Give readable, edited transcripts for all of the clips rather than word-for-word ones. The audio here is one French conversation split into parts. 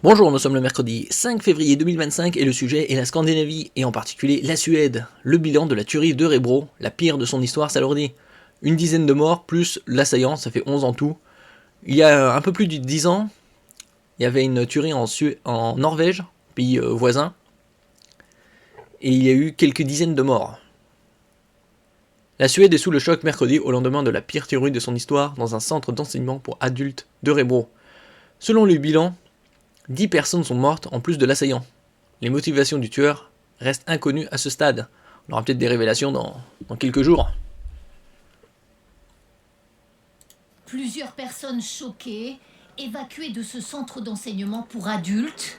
Bonjour, nous sommes le mercredi 5 février 2025 et le sujet est la Scandinavie, et en particulier la Suède. Le bilan de la tuerie d'Örebro, la pire de son histoire, s'alourdit. Une dizaine de morts, plus l'assaillant, ça fait 11 en tout. Il y a un peu plus de 10 ans, il y avait une tuerie en Norvège, pays voisin, et il y a eu quelques dizaines de morts. La Suède est sous le choc mercredi au lendemain de la pire tuerie de son histoire dans un centre d'enseignement pour adultes d'Örebro. Selon le bilan, 10 personnes sont mortes en plus de l'assaillant. Les motivations du tueur restent inconnues à ce stade. On aura peut-être des révélations dans quelques jours. Plusieurs personnes choquées, évacuées de ce centre d'enseignement pour adultes,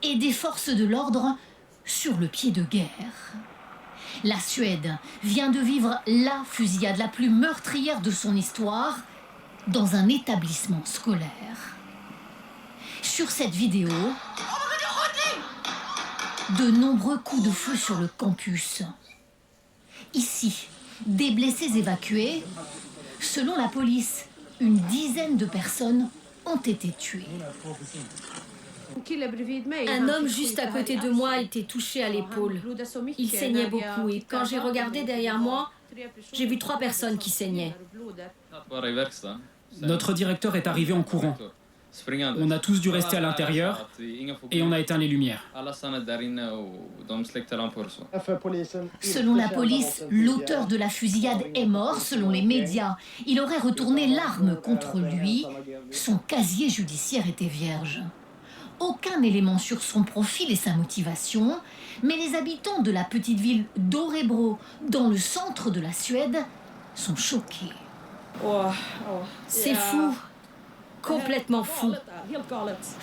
et des forces de l'ordre sur le pied de guerre. La Suède vient de vivre la fusillade la plus meurtrière de son histoire dans un établissement scolaire. Sur cette vidéo, de nombreux coups de feu sur le campus. Ici, des blessés évacués. Selon la police, une dizaine de personnes ont été tuées. Un homme juste à côté de moi a été touché à l'épaule. Il saignait beaucoup et quand j'ai regardé derrière moi, j'ai vu 3 personnes qui saignaient. Notre directeur est arrivé en courant. On a tous dû rester à l'intérieur et on a éteint les lumières. Selon la police, l'auteur de la fusillade est mort. Selon les médias, il aurait retourné l'arme contre lui. Son casier judiciaire était vierge. Aucun élément sur son profil et sa motivation, mais les habitants de la petite ville d'Örebro, dans le centre de la Suède, sont choqués. C'est fou, complètement fou.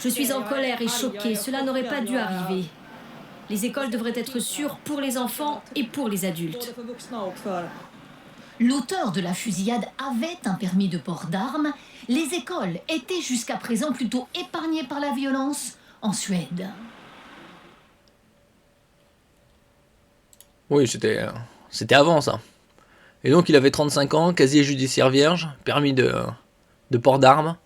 Je suis en colère et choquée, cela n'aurait pas dû arriver. Les écoles devraient être sûres pour les enfants et pour les adultes. L'auteur de la fusillade avait un permis de port d'armes. Les écoles étaient jusqu'à présent plutôt épargnées par la violence en Suède. Oui, c'était avant ça. Et donc il avait 35 ans, casier judiciaire vierge, permis de port d'armes,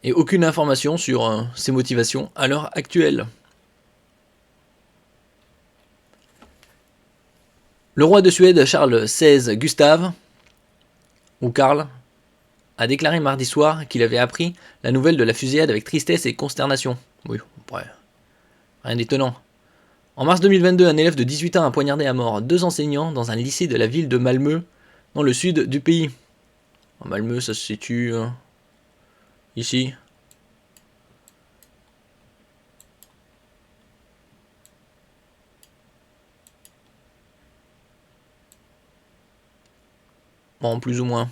et aucune information sur ses motivations à l'heure actuelle. Le roi de Suède, Charles XVI Gustave, ou Karl, a déclaré mardi soir qu'il avait appris la nouvelle de la fusillade avec tristesse et consternation. Oui, rien d'étonnant. En mars 2022, un élève de 18 ans a poignardé à mort 2 enseignants dans un lycée de la ville de Malmö, dans le sud du pays. Malmö, ça se situe ici. Bon, plus ou moins.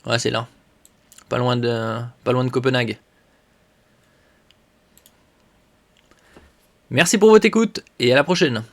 Ouais, c'est là. Pas loin de Copenhague. Merci pour votre écoute et à la prochaine.